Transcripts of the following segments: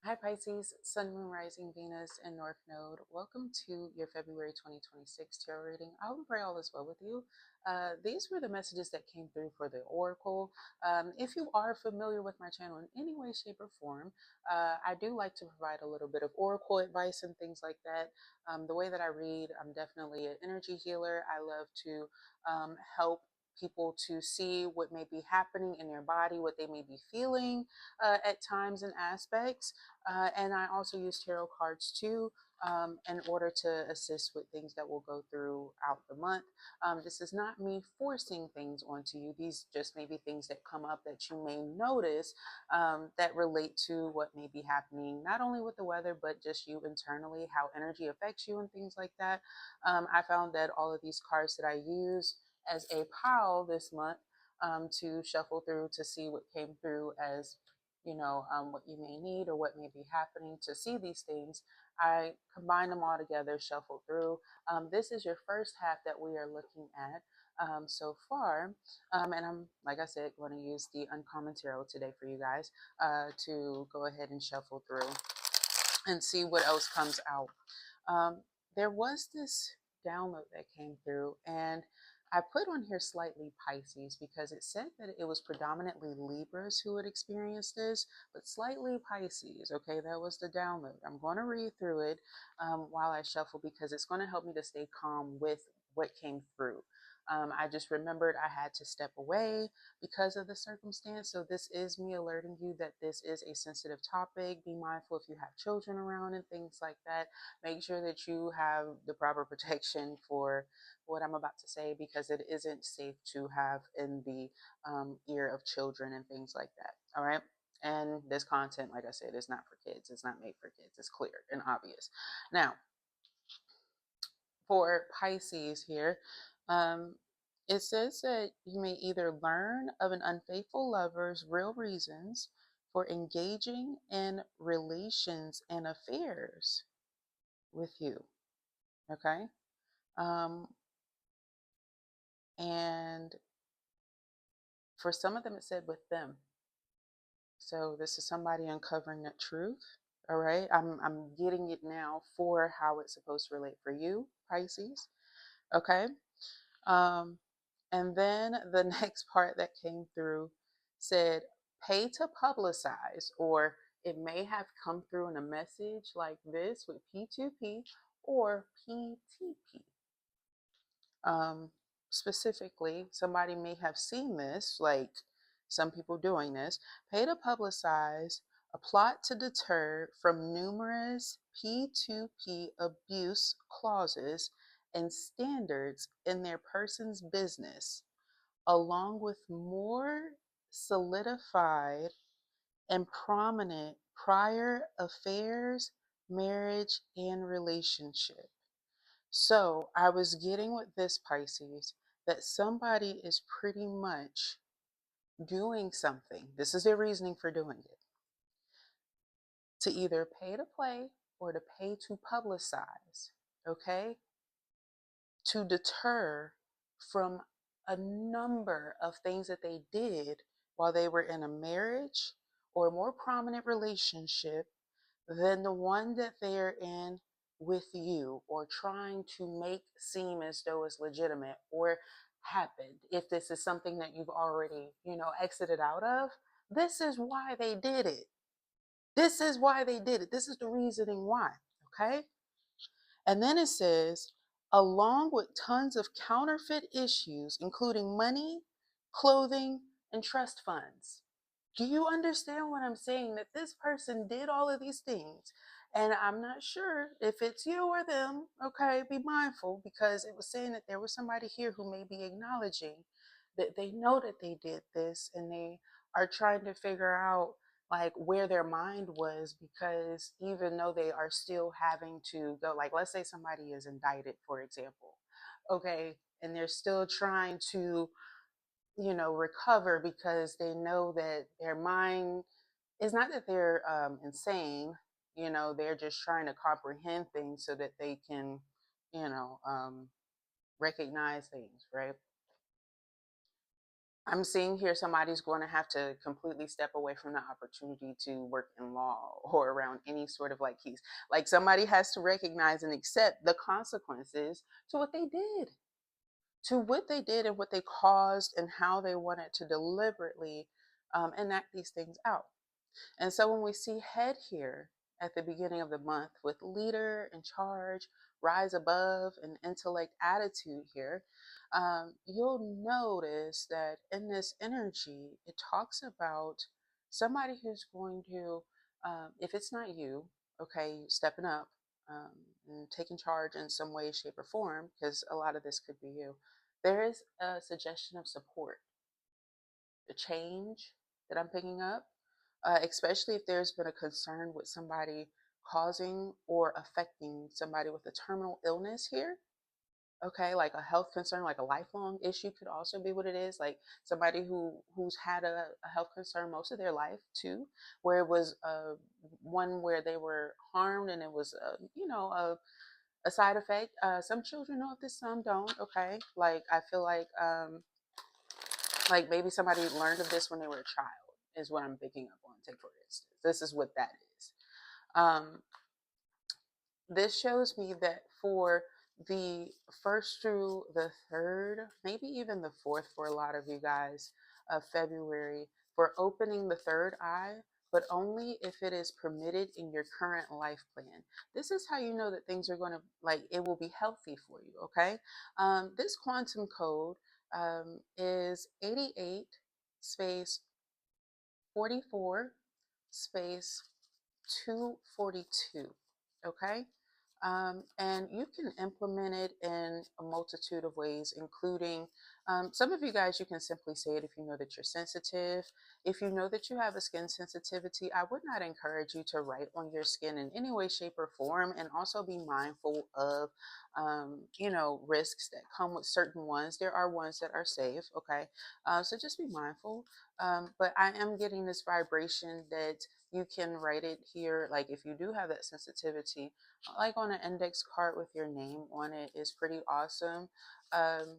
Hi Pisces, Sun, Moon, Rising, Venus, and North Node. Welcome to your February 2026 tarot reading. I hope and pray all is well with you. These were the messages that came through for the Oracle. If you are familiar with my channel in any way, shape, or form, I do like to provide a little bit of Oracle advice and things like that. The way that I read, I'm definitely an energy healer. I love to help people to see what may be happening in their body, what they may be feeling at times and aspects. And I also use tarot cards too in order to assist with things that will go throughout the month. This is not me forcing things onto you. These just may be things that come up that you may notice that relate to what may be happening, not only with the weather, but just you internally, how energy affects you and things like that. I found that all of these cards that I use as a pile this month to shuffle through to see what came through as what you may need or what may be happening to see these things. I combine them all together, shuffle through. This is your first half that we are looking at so far. And I'm, like I said, going to use the uncommon tarot today for you guys to go ahead and shuffle through and see what else comes out. There was this download that came through, and I put on here slightly Pisces because it said that it was predominantly Libras who would experience this, but slightly Pisces. Okay, that was the download. I'm going to read through it while I shuffle because it's going to help me to stay calm with what came through. I just remembered I had to step away because of the circumstance. So this is me alerting you that this is a sensitive topic. Be mindful if you have children around and things like that. Make sure that you have the proper protection for what I'm about to say because it isn't safe to have in the ear of children and things like that. All right. And this content, like I said, is not for kids. It's not made for kids. It's clear and obvious. Now, for Pisces here, it says that you may either learn of an unfaithful lover's real reasons for engaging in relations and affairs with you. Okay. And for some of them, it said with them. So this is somebody uncovering that truth. All right. I'm getting it now for how it's supposed to relate for you, Pisces. Okay. Um, and then the next part that came through said pay to publicize, or it may have come through in a message like this with P2P or PTP. Specifically, somebody may have seen this, like some people doing this, pay to publicize a plot to deter from numerous P2P abuse clauses and standards in their person's business, along with more solidified and prominent prior affairs, marriage, and relationship. So I was getting with this, Pisces, that somebody is pretty much doing something. This is their reasoning for doing it. To either pay to play or to pay to publicize, okay? To deter from a number of things that they did while they were in a marriage or a more prominent relationship than the one that they're in with you, or trying to make seem as though it's legitimate or happened. If this is something that you've already, exited out of, this is why they did it. This is why they did it. This is the reasoning why. Okay. And then it says, along with tons of counterfeit issues, including money, clothing, and trust funds. Do you understand what I'm saying? That this person did all of these things. And I'm not sure if it's you or them. Okay, be mindful, because it was saying that there was somebody here who may be acknowledging that they know that they did this, and they are trying to figure out like where their mind was, because even though they are still having to go, like let's say somebody is indicted, for example, okay, and they're still trying to recover, because they know that their mind is not that they're insane, they're just trying to comprehend things so that they can, you know, um, recognize things, right? I'm seeing here somebody's going to have to completely step away from the opportunity to work in law or around any sort of like keys. Like somebody has to recognize and accept the consequences to what they did, and what they caused and how they wanted to deliberately enact these things out. And so when we see head here at the beginning of the month with leader in charge, rise above, and intellect attitude here, you'll notice that in this energy, it talks about somebody who's going to, if it's not you, okay, stepping up and taking charge in some way, shape, or form, because a lot of this could be you. There is a suggestion of support, the change that I'm picking up, especially if there's been a concern with somebody causing or affecting somebody with a terminal illness here. Okay, like a health concern, like a lifelong issue could also be what it is. Like somebody who's had a health concern most of their life too, where it was one where they were harmed and it was a side effect. Some children know of this, some don't. Okay, like I feel like maybe somebody learned of this when they were a child is what I'm picking up on. Take for instance, this is what that is. Um, this shows me that for the first through the third, maybe even the fourth for a lot of you guys of February, for opening the third eye, but only if it is permitted in your current life plan. This is how you know that things are going to, like, it will be healthy for you, okay? This quantum code is 88 space 44 space 242, okay? And you can implement it in a multitude of ways, including some of you guys, you can simply say it if you know that you're sensitive. If you know that you have a skin sensitivity, I would not encourage you to write on your skin in any way, shape, or form. And also be mindful of, risks that come with certain ones. There are ones that are safe, okay? So just be mindful. But I am getting this vibration that you can write it here. Like if you do have that sensitivity, like on an index card with your name on it is pretty awesome. Um,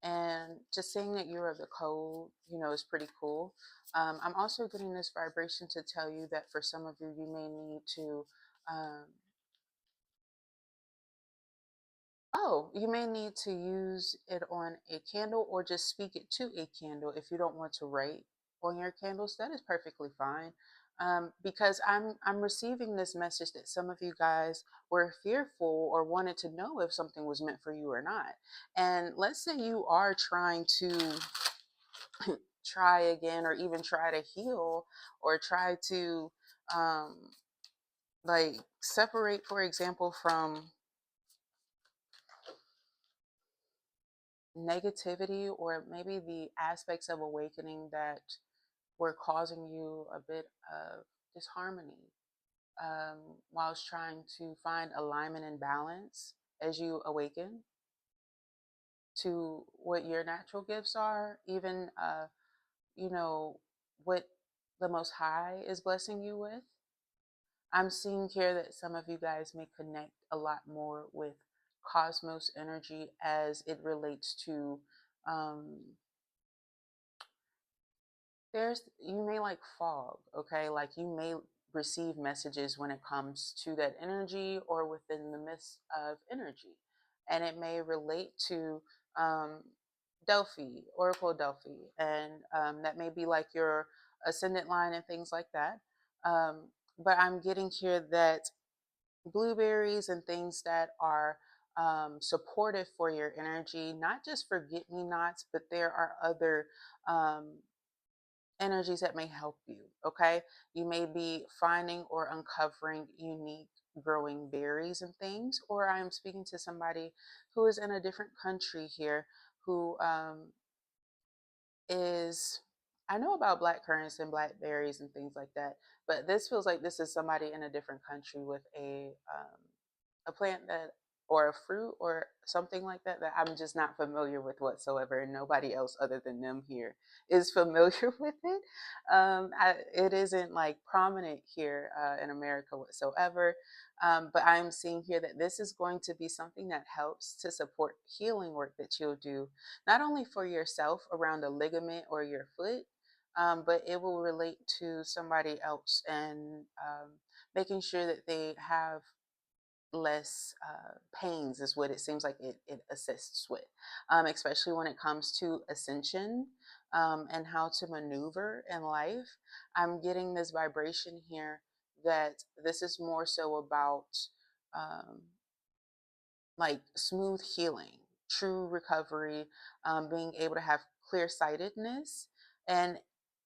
and just saying that you're of the code, is pretty cool. I'm also getting this vibration to tell you that for some of you, you may need to um, you may need to use it on a candle or just speak it to a candle if you don't want to write on your candles. That is perfectly fine. Because I'm receiving this message that some of you guys were fearful or wanted to know if something was meant for you or not. And let's say you are trying to try again or even try to heal or try to um, like separate, for example, from negativity or maybe the aspects of awakening that were causing you a bit of disharmony, whilst trying to find alignment and balance as you awaken to what your natural gifts are, even what the Most High is blessing you with. I'm seeing here that some of you guys may connect a lot more with cosmos energy as it relates to um, you may like fog, okay? Like you may receive messages when it comes to that energy or within the midst of energy. And it may relate to um, Delphi, Oracle Delphi, and that may be like your ascendant line and things like that. But I'm getting here that blueberries and things that are supportive for your energy, not just forget me nots, but there are other energies that may help you. Okay, you may be finding or uncovering unique growing berries and things, or I'm speaking to somebody who is in a different country here who is, I know about black currants and blackberries and things like that, but this feels like this is somebody in a different country with a plant that or a fruit or something like that that I'm just not familiar with whatsoever, and nobody else other than them here is familiar with it. It isn't like prominent here in America whatsoever. But I'm seeing here that this is going to be something that helps to support healing work that you'll do, not only for yourself around a ligament or your foot, but it will relate to somebody else, and making sure that they have less pains is what it seems like it assists with, especially when it comes to ascension, and how to maneuver in life. I'm getting this vibration here that this is more so about um, like smooth healing, true recovery, being able to have clear sightedness. And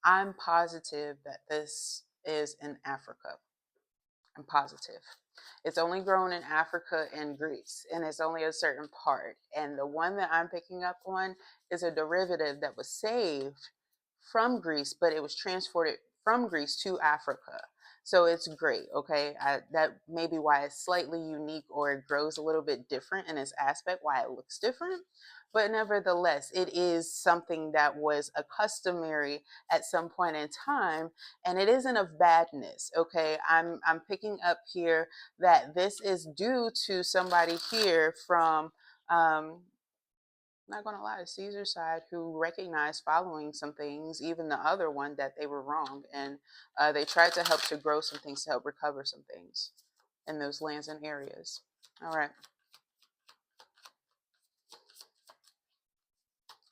I'm positive that this is in Africa. I'm positive. It's only grown in Africa and Greece, and it's only a certain part. And the one that I'm picking up on is a derivative that was saved from Greece, but it was transported from Greece to Africa. So it's great. Okay. That may be why it's slightly unique, or it grows a little bit different in its aspect, why it looks different. But nevertheless, it is something that was a customary at some point in time, and it isn't of badness. Okay. I'm picking up here that this is due to somebody here from not gonna lie, Caesar side, who recognized following some things, even the other one, that they were wrong, and they tried to help to grow some things to help recover some things in those lands and areas. All right,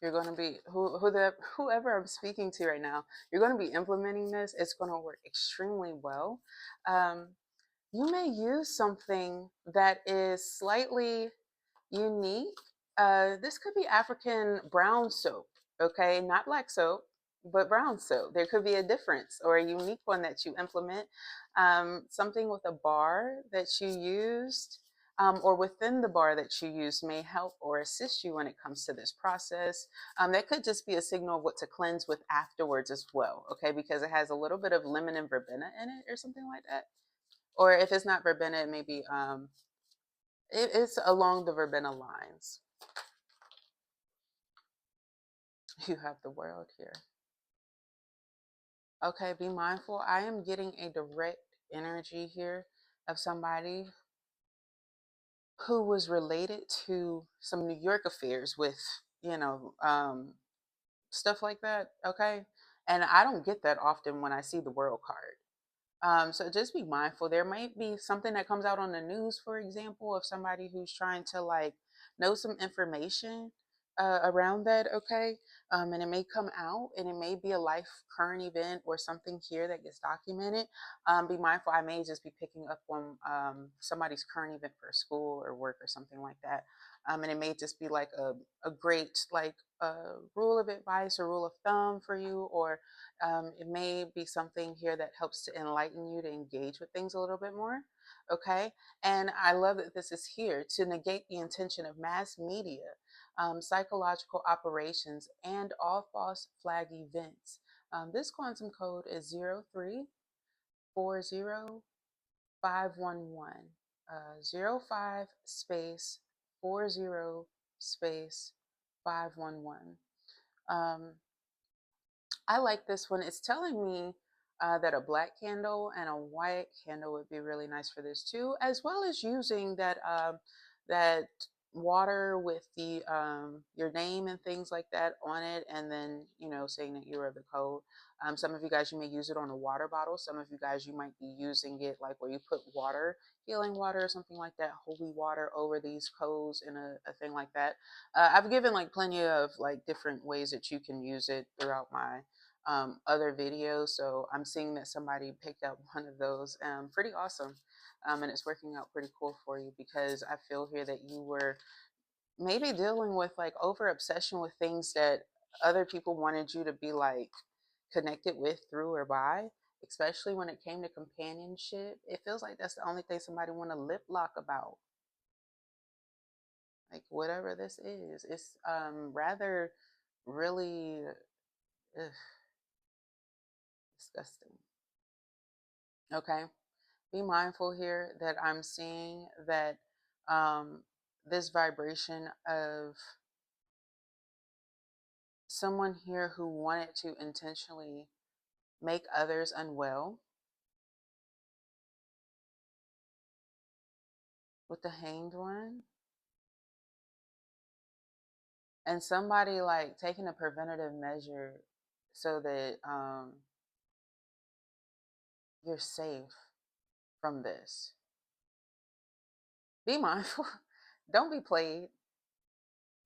you're gonna be whoever I'm speaking to right now. You're gonna be implementing this. It's gonna work extremely well. Um, you may use something that is slightly unique. This could be African brown soap, okay? Not black soap, but brown soap. There could be a difference or a unique one that you implement. Something with a bar that you used, or within the bar that you use, may help or assist you when it comes to this process. That could just be a signal of what to cleanse with afterwards as well, okay? Because it has a little bit of lemon and verbena in it or something like that. Or if it's not verbena, it may be it's along the verbena lines. You have the world here. Okay, be mindful. I am getting a direct energy here of somebody who was related to some New York affairs with, you know, stuff like that. Okay. And I don't get that often when I see the world card. So just be mindful. There might be something that comes out on the news, for example, of somebody who's trying to like know some information around that. Okay. And it may come out, and it may be a life current event or something here that gets documented. Be mindful. I may just be picking up on somebody's current event for school or work or something like that. And it may just be like a great like rule of advice or rule of thumb for you, or it may be something here that helps to enlighten you to engage with things a little bit more. Okay. And I love that this is here to negate the intention of mass media, psychological operations, and all false flag events. This quantum code is 0340511. 05 space 40 space 511. Um, I like this one. It's telling me that a black candle and a white candle would be really nice for this too, as well as using that water with the your name and things like that on it, and then saying that you're of the code. Some of you guys, you may use it on a water bottle. Some of you guys, you might be using it like where you put water, healing water or something like that, holy water over these codes in a thing like that. I've given like plenty of like different ways that you can use it throughout my other videos. So I'm seeing that somebody picked up one of those. Pretty awesome. And it's working out pretty cool for you, because I feel here that you were maybe dealing with like over obsession with things that other people wanted you to be like connected with, through, or by. Especially when it came to companionship, it feels like that's the only thing somebody want to lip lock about. Like whatever this is, it's rather really ugh, disgusting. Okay. Be mindful here that I'm seeing that this vibration of someone here who wanted to intentionally make others unwell with the Hanged One, and somebody like taking a preventative measure so that you're safe from this. Be mindful. Don't be played,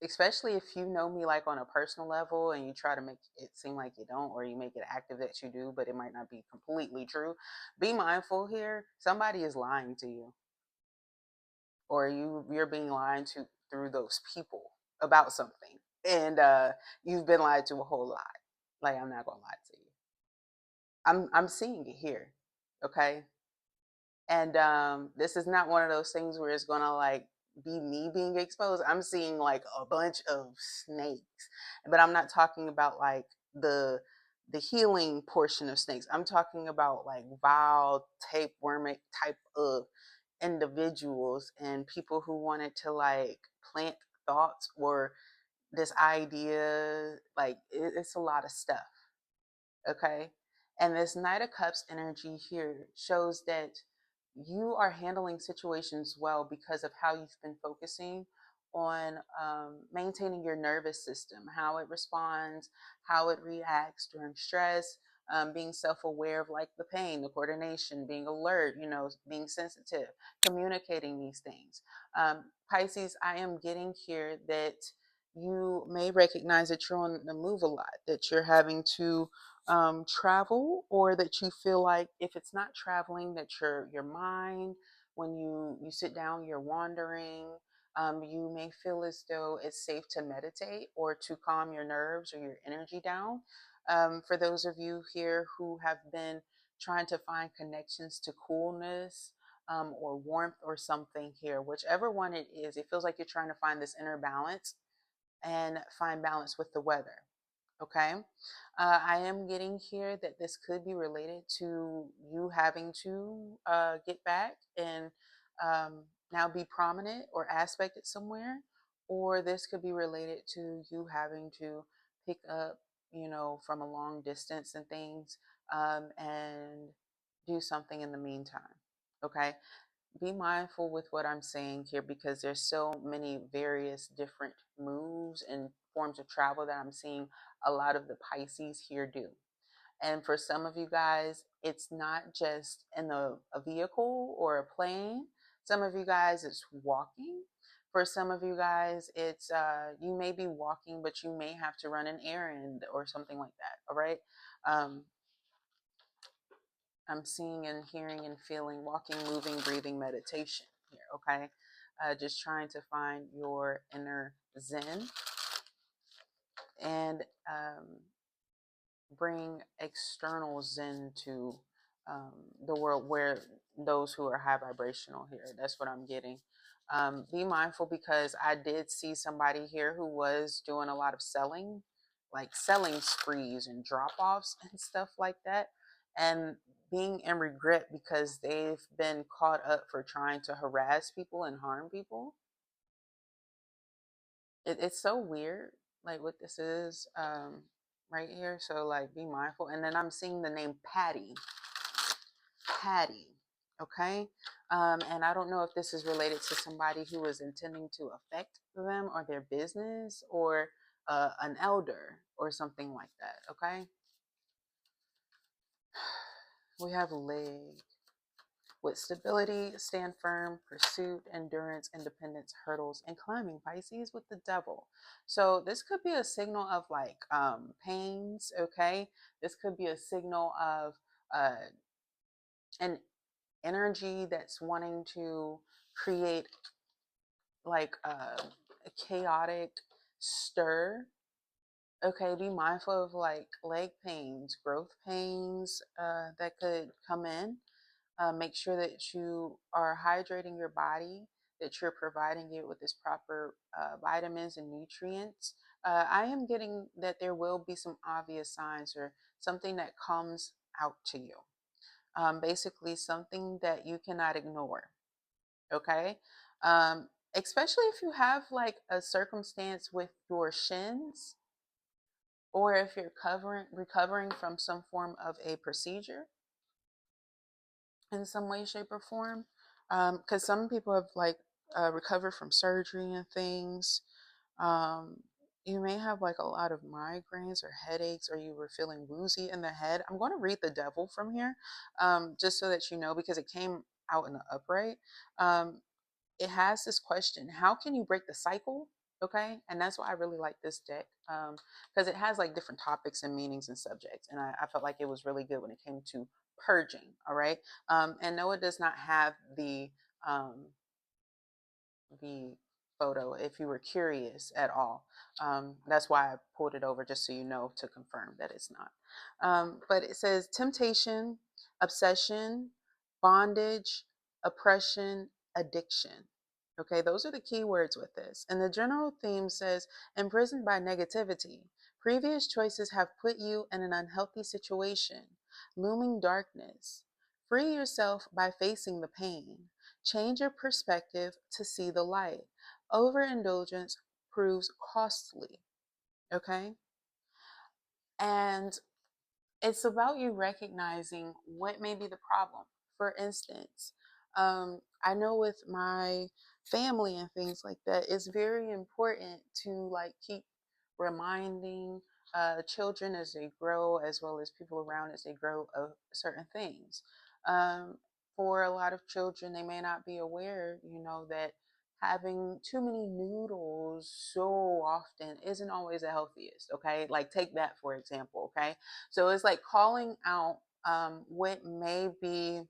especially if you know me like on a personal level and you try to make it seem like you don't, or you make it active that you do, but it might not be completely true. Be mindful here. Somebody is lying to you, or you're being lied to through those people about something, and you've been lied to a whole lot. Like, I'm not gonna lie to you. I'm seeing it here. Okay. And this is not one of those things where it's gonna like be me being exposed. I'm seeing like a bunch of snakes, but I'm not talking about like the healing portion of snakes. I'm talking about like vile tapewormic type of individuals and people who wanted to like plant thoughts or this idea. Like it's a lot of stuff. Okay. And this Knight of Cups energy here shows that you are handling situations well because of how you've been focusing on maintaining your nervous system, how it responds, how it reacts during stress, being self-aware of like the pain, the coordination, being alert, being sensitive, communicating these things. Pisces, I am getting here that you may recognize that you're on the move a lot, that you're having to travel, or that you feel like if it's not traveling, that your mind, when you sit down, you're wandering. You may feel as though it's safe to meditate or to calm your nerves or your energy down. For those of you here who have been trying to find connections to coolness, or warmth or something here, whichever one it is, it feels like you're trying to find this inner balance and find balance with the weather. Okay. I am getting here that this could be related to you having to get back and now be prominent or aspected somewhere, or this could be related to you having to pick up, from a long distance and things, and do something in the meantime. Okay. Be mindful with what I'm saying here because there's so many various different moves and forms of travel that I'm seeing a lot of the Pisces here do. And for some of you guys, it's not just in a vehicle or a plane. Some of you guys, it's walking. For some of you guys, it's you may be walking, but you may have to run an errand or something like that. All right. Um, I'm seeing and hearing and feeling walking, moving, breathing, meditation here. Okay. Just trying to find your inner zen and bring external zen to um, the world where those who are high vibrational here. That's what I'm getting. Be mindful because I did see somebody here who was doing a lot of selling, like selling sprees and drop offs and stuff like that. And being in regret because they've been caught up for trying to harass people and harm people. It's so weird, like what this is right here. So like, be mindful. And then I'm seeing the name Patty. Okay. And I don't know if this is related to somebody who is intending to affect them or their business, or an elder or something like that. Okay. We have leg. With stability, stand firm, pursuit, endurance, independence, hurdles, and climbing, Pisces with the devil. So this could be a signal of like pains, okay? This could be a signal of an energy that's wanting to create like a chaotic stir. Okay, be mindful of like leg pains, growth pains that could come in. Make sure that you are hydrating your body, that you're providing it with this proper vitamins and nutrients. I am getting that there will be some obvious signs or something that comes out to you. Basically, something that you cannot ignore. Okay. especially if you have like a circumstance with your shins, or if you're recovering from some form of a procedure in some way, shape, or form. Because some people have like recovered from surgery and things. Um, you may have like a lot of migraines or headaches, or you were feeling woozy in the head. I'm going to read the devil from here, just so that you know, because it came out in the upright. Um, it has this question: how can you break the cycle? Okay, and that's why I really like this deck, because it has like different topics and meanings and subjects, and I felt like it was really good when it came to purging. All right, and no, it does not have um, the photo if you were curious at all. That's why I pulled it over, just so you know, to confirm that it's not. But it says temptation, obsession, bondage, oppression, addiction. Okay, those are the key words with this. And the general theme says imprisoned by negativity. Previous choices have put you in an unhealthy situation, looming darkness. Free yourself by facing the pain. Change your perspective to see the light. Overindulgence proves costly. Okay? And it's about you recognizing what may be the problem. For instance, I know with my family and things like that, it's very important to like keep reminding children as they grow, as well as people around as they grow, of certain things. Um, for a lot of children, they may not be aware, that having too many noodles so often isn't always the healthiest. Okay, like take that for example. Okay, so it's like calling out what may be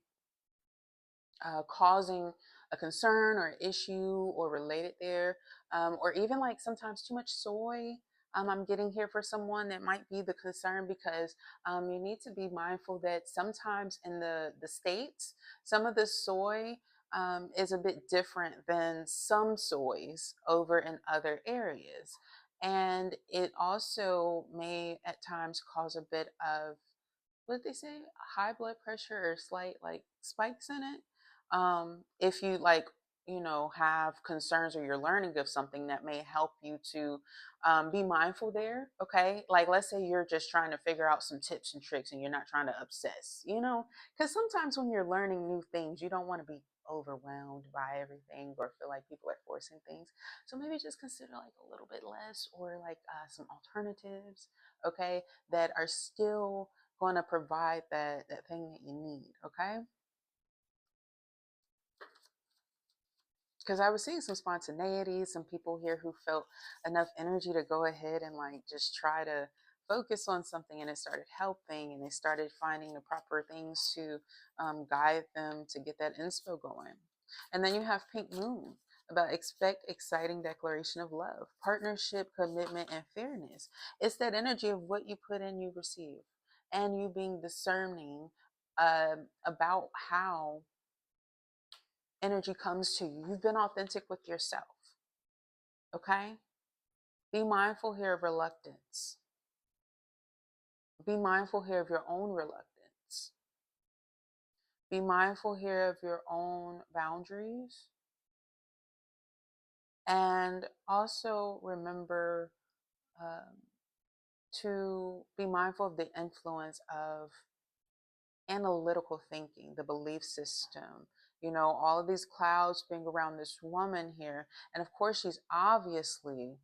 causing a concern or issue or related there, or even like sometimes too much soy. I'm getting here for someone that might be the concern, because you need to be mindful that sometimes in the states, some of the soy is a bit different than some soys over in other areas. And it also may at times cause a bit of, what did they say, high blood pressure or slight like spikes in it. If you like, have concerns, or you're learning of something that may help you to be mindful there. Okay, like let's say you're just trying to figure out some tips and tricks, and you're not trying to obsess, because sometimes when you're learning new things, you don't want to be overwhelmed by everything or feel like people are forcing things. So maybe just consider like a little bit less, or like some alternatives, okay, that are still going to provide that thing that you need. Okay, because I was seeing some spontaneity, some people here who felt enough energy to go ahead and like just try to focus on something, and it started helping, and they started finding the proper things to guide them to get that inspo going. And then you have Pink Moon, about expect exciting declaration of love, partnership, commitment, and fairness. It's that energy of what you put in, you receive, and you being discerning about how energy comes to you. You've been authentic with yourself. Okay? Be mindful here of reluctance. Be mindful here of your own reluctance. Be mindful here of your own boundaries. And also remember um, to be mindful of the influence of analytical thinking, the belief system, all of these clouds being around this woman here. And of course, she's obviously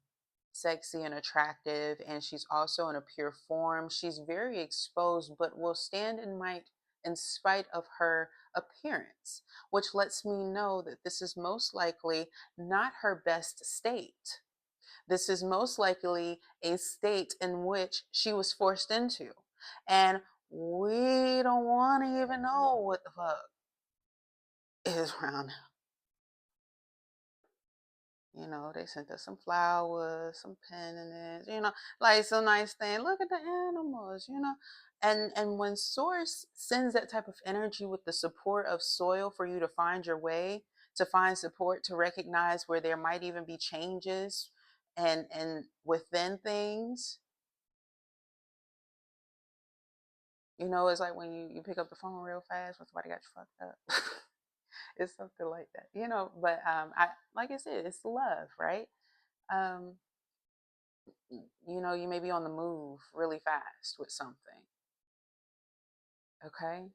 sexy and attractive, and she's also in a pure form. She's very exposed, but will stand in might in spite of her appearance, which lets me know that this is most likely not her best state. This is most likely a state in which she was forced into. And we don't want to even know what the fuck is around. They sent us some flowers, some pennies, like some nice thing. Look at the animals. And when source sends that type of energy with the support of soil for you to find your way, to find support, to recognize where there might even be changes and within things, it's like when you pick up the phone real fast when somebody got you fucked up. It's something like that, but I like I said, it's love, right? Um, you may be on the move really fast with something, okay?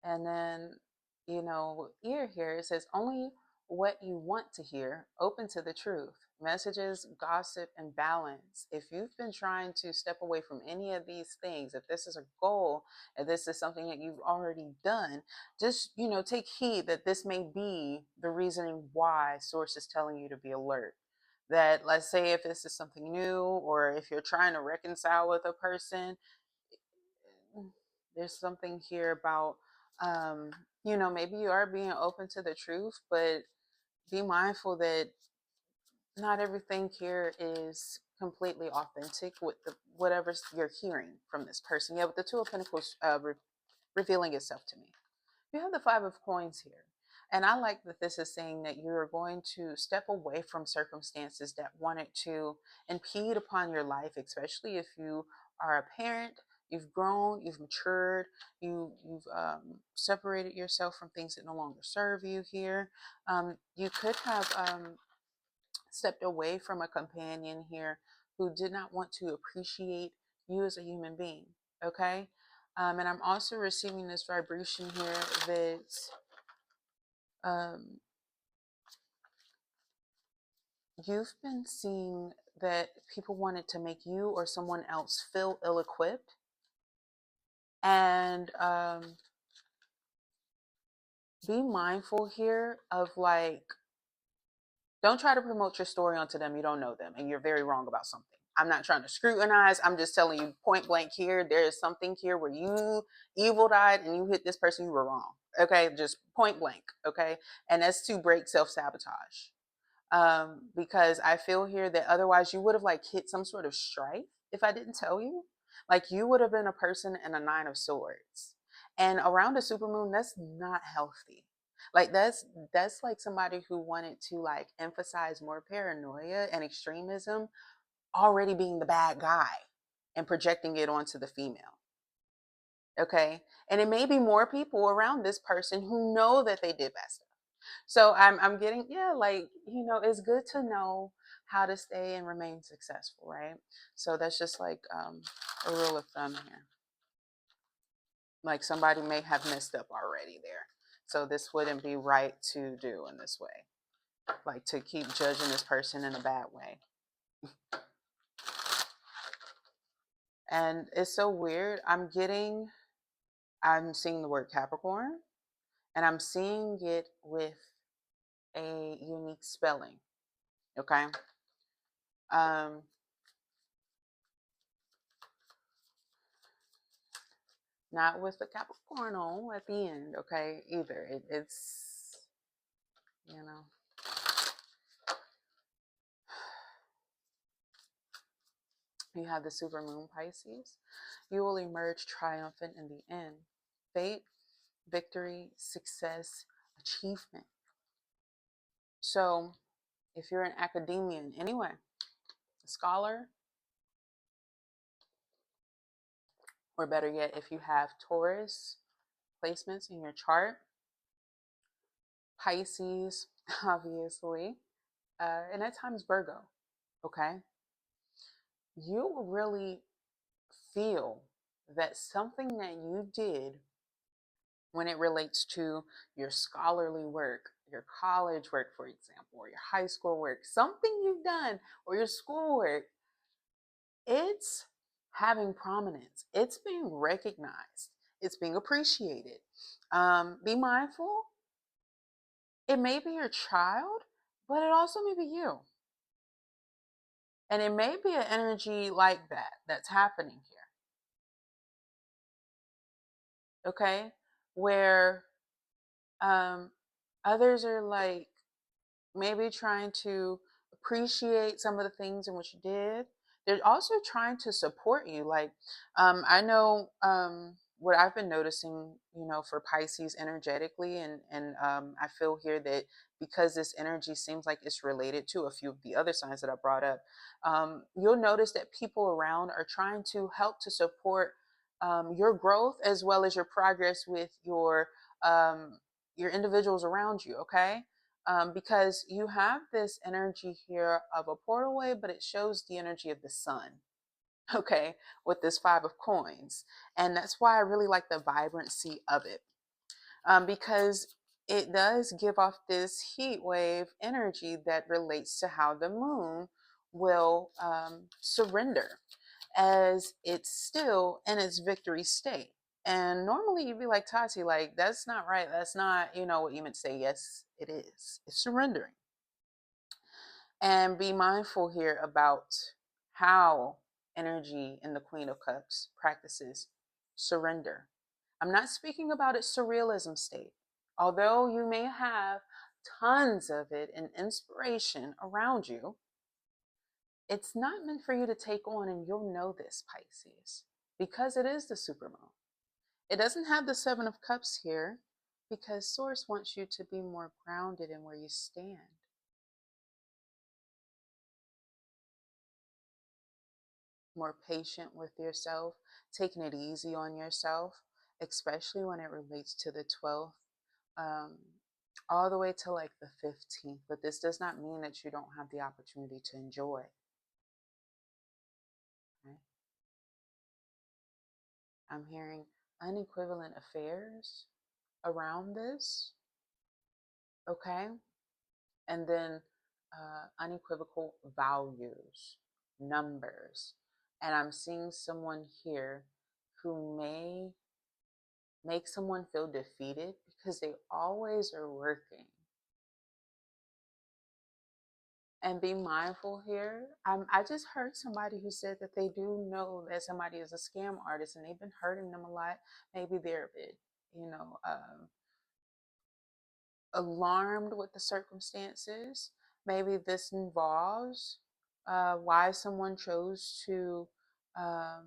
And then, ear here, it says only what you want to hear, open to the truth. Messages, gossip, and balance. If you've been trying to step away from any of these things, if this is a goal, if this is something that you've already done, just, take heed that this may be the reasoning why source is telling you to be alert. That, let's say, if this is something new, or if you're trying to reconcile with a person, there's something here about um maybe you are being open to the truth, but be mindful that not everything here is completely authentic with whatever you're hearing from this person. Yeah, with the Two of Pentacles revealing itself to me, you have the Five of Coins here. And I like that this is saying that you're going to step away from circumstances that wanted to impede upon your life, especially if you are a parent, you've grown, you've matured, you've separated yourself from things that no longer serve you here. You could have stepped away from a companion here who did not want to appreciate you as a human being. Okay. And I'm also receiving this vibration here that um, you've been seeing that people wanted to make you or someone else feel ill-equipped. And be mindful here of, like, don't try to promote your story onto them. You don't know them and you're very wrong about something. I'm not trying to scrutinize. I'm just telling you point blank here. There is something here where you evil died and you hit this person, you were wrong. Okay. Just point blank. Okay. And that's to break self-sabotage. Because I feel here that otherwise you would have, like, hit some sort of strife if I didn't tell you. Like, you would have been a person in a Nine of Swords. And around a supermoon, that's not healthy. Like, that's like somebody who wanted to, like, emphasize more paranoia and extremism, already being the bad guy and projecting it onto the female. Okay. And it may be more people around this person who know that they did bad stuff. So I'm getting, yeah, like, it's good to know how to stay and remain successful, right? So that's just like a rule of thumb here. Like, somebody may have messed up already there. So this wouldn't be right to do in this way. Like, to keep judging this person in a bad way. And it's so weird. I'm seeing the word Capricorn, and I'm seeing it with a unique spelling. Okay. Um, Not with the Capricorno at the end, okay, either. It's, you know, you have the supermoon Pisces. You will emerge triumphant in the end. Fate, victory, success, achievement. So if you're in academia in any way, a scholar, or better yet, if you have Taurus placements in your chart, Pisces, obviously, and at times Virgo, okay, you will really feel that something that you did when it relates to your scholarly work, your college work, for example, or your high school work, something you've done, or your schoolwork, it's having prominence. It's being recognized. It's being appreciated. Be mindful. It may be your child, but it also may be you. And it may be an energy like that that's happening here. Okay? Where others are, like, maybe trying to appreciate some of the things in which you did. They're also trying to support you. Like, I know what I've been noticing, for Pisces energetically, and I feel here that because this energy seems like it's related to a few of the other signs that I brought up, you'll notice that people around are trying to help to support your growth as well as your progress with your your individuals around you, okay? Because you have this energy here of a portal wave, but it shows the energy of the sun, okay, with this five of coins. And that's why I really like the vibrancy of it, because it does give off this heat wave energy that relates to how the moon will surrender as it's still in its victory state. And normally you'd be like, Tati, like, that's not right. That's not, what you meant to say. Yes, it is. It's surrendering. And be mindful here about how energy in the Queen of Cups practices surrender. I'm not speaking about its surrealism state, although you may have tons of it and inspiration around you. It's not meant for you to take on, and you'll know this, Pisces, because it is the supermoon. It doesn't have the Seven of Cups here because Source wants you to be more grounded in where you stand. More patient with yourself, taking it easy on yourself, especially when it relates to the 12th, all the way to like the 15th. But this does not mean that you don't have the opportunity to enjoy. Okay? I'm hearing unequivalent affairs around this, okay? And then unequivocal values, numbers. And I'm seeing someone here who may make someone feel defeated because they always are working. And be mindful here. I just heard somebody who said that they do know that somebody is a scam artist and they've been hurting them a lot. Maybe they're a bit, alarmed with the circumstances. Maybe this involves why someone chose to um,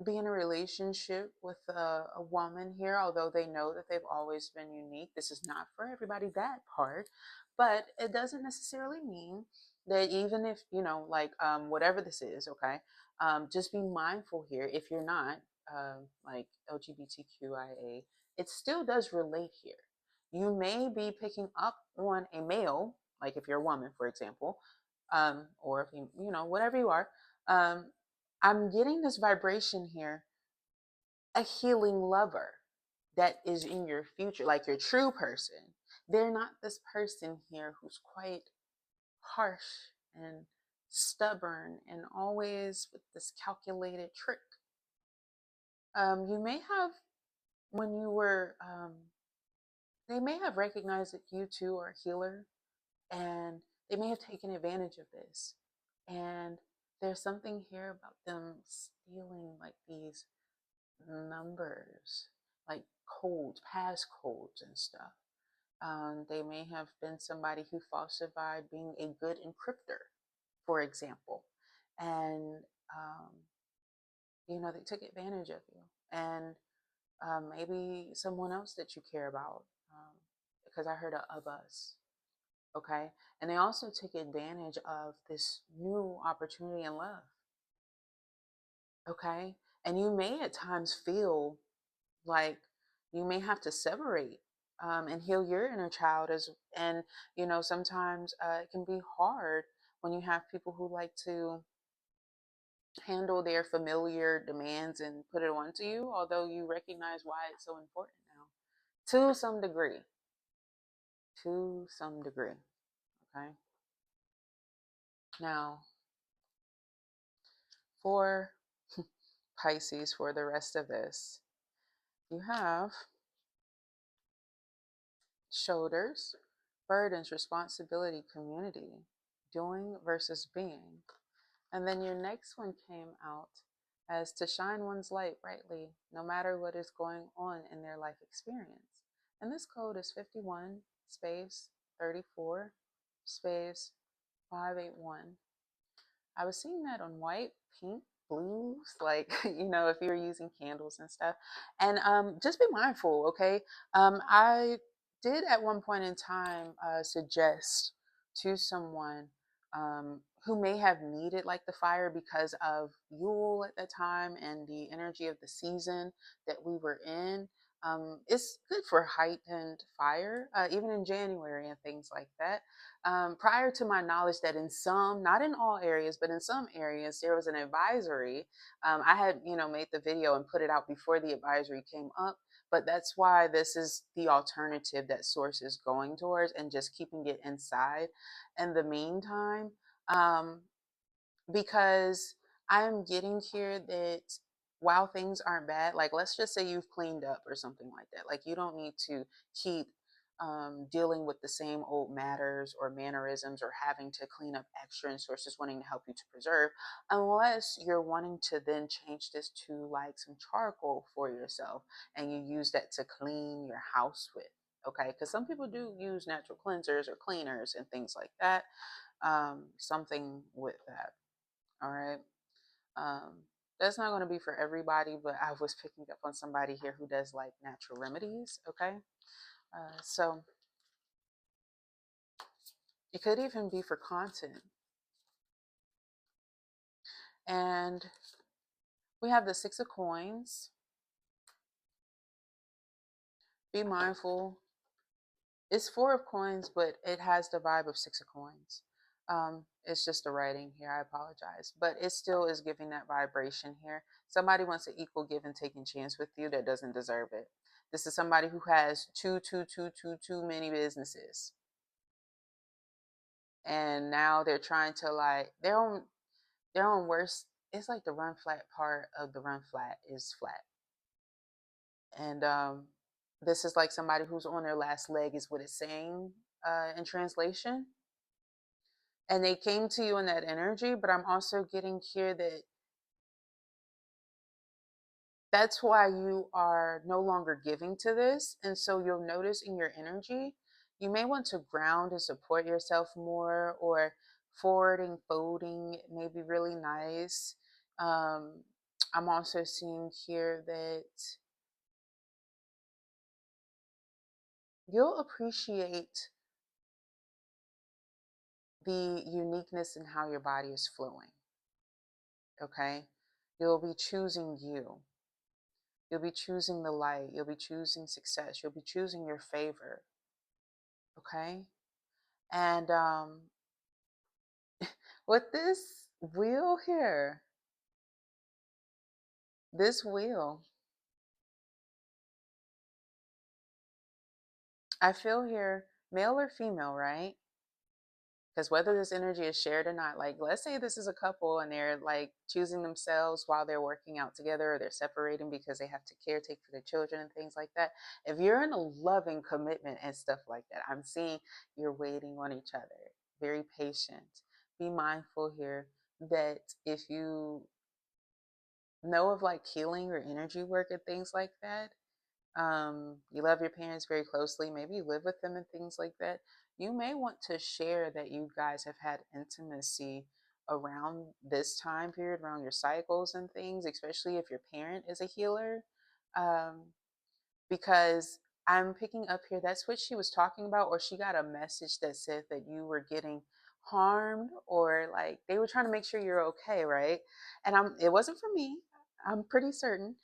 be in a relationship with a woman here, although they know that they've always been unique. This is not for everybody, that part, but it doesn't necessarily mean that even if, whatever this is, okay, just be mindful here. If you're not like LGBTQIA, it still does relate here. You may be picking up on a male, like if you're a woman, for example, or if whatever you are. I'm getting this vibration here, a healing lover that is in your future, like your true person. They're not this person here who's quite harsh and stubborn and always with this calculated trick. You may have, when you were, they may have recognized that you too are a healer, and they may have taken advantage of this. And there's something here about them stealing like these numbers, like codes, passcodes and stuff. They may have been somebody who falsified being a good encryptor, for example. And, they took advantage of you. And maybe someone else that you care about, because I heard of us. Okay. And they also take advantage of this new opportunity in love. Okay. And you may at times feel like you may have to separate and heal your inner child and sometimes it can be hard when you have people who like to handle their familiar demands and put it onto you, although you recognize why it's so important now to some degree. Okay. Now, for Pisces, for the rest of this, you have shoulders, burdens, responsibility, community, doing versus being. And then your next one came out as to shine one's light brightly, no matter what is going on in their life experience. And this code is 51 space 34 space 581. I was seeing that on white, pink, blues, like, if you were using candles and stuff. And just be mindful, okay? I did at one point in time suggest to someone who may have needed like the fire because of Yule at that time and the energy of the season that we were in. It's good for heightened fire, even in January and things like that. Prior to my knowledge that in some, not in all areas, but in some areas, there was an advisory. I had, made the video and put it out before the advisory came up. But that's why this is the alternative that Source is going towards, and just keeping it inside in the meantime. Um, because I'm getting here that while things aren't bad, like let's just say you've cleaned up or something like that, like you don't need to keep dealing with the same old matters or mannerisms, or having to clean up extra, and Sources wanting to help you to preserve, unless you're wanting to then change this to like some charcoal for yourself, and you use that to clean your house with. Okay, because some people do use natural cleansers or cleaners and things like that. Something with that. All right. Um, that's not going to be for everybody, but I was picking up on somebody here who does like natural remedies. Okay. So it could even be for content. And we have the Six of Coins. Be mindful. It's Four of Coins, but it has the vibe of Six of Coins. It's just the writing here. I apologize, but it still is giving that vibration here. Somebody wants an equal give and taking chance with you that doesn't deserve it. This is somebody who has too many businesses, and now they're trying to like their own worst. It's like the run flat part of the run flat is flat, and this is like somebody who's on their last leg, is what it's saying in translation. And they came to you in that energy, but I'm also getting here that that's why you are no longer giving to this. And so you'll notice in your energy, you may want to ground and support yourself more, or forwarding, folding may be really nice. um, I'm also seeing here that you'll appreciate the uniqueness in how your body is flowing. Okay, you'll be choosing you. You'll be choosing the light. You'll be choosing success. You'll be choosing your favor. Okay. And with this wheel here, this wheel, I feel here, male or female, right? Because whether this energy is shared or not, like let's say this is a couple and they're like choosing themselves while they're working out together, or they're separating because they have to caretake for their children and things like that. If you're in a loving commitment and stuff like that, I'm seeing you're waiting on each other, very patient. Be mindful here that if you know of like healing or energy work and things like that, you love your parents very closely, maybe you live with them and things like that, you may want to share that you guys have had intimacy around this time period, around your cycles and things, especially if your parent is a healer. Um, because I'm picking up here that's what she was talking about, or she got a message that said that you were getting harmed, or like they were trying to make sure you're okay, right? And it wasn't for me, I'm pretty certain.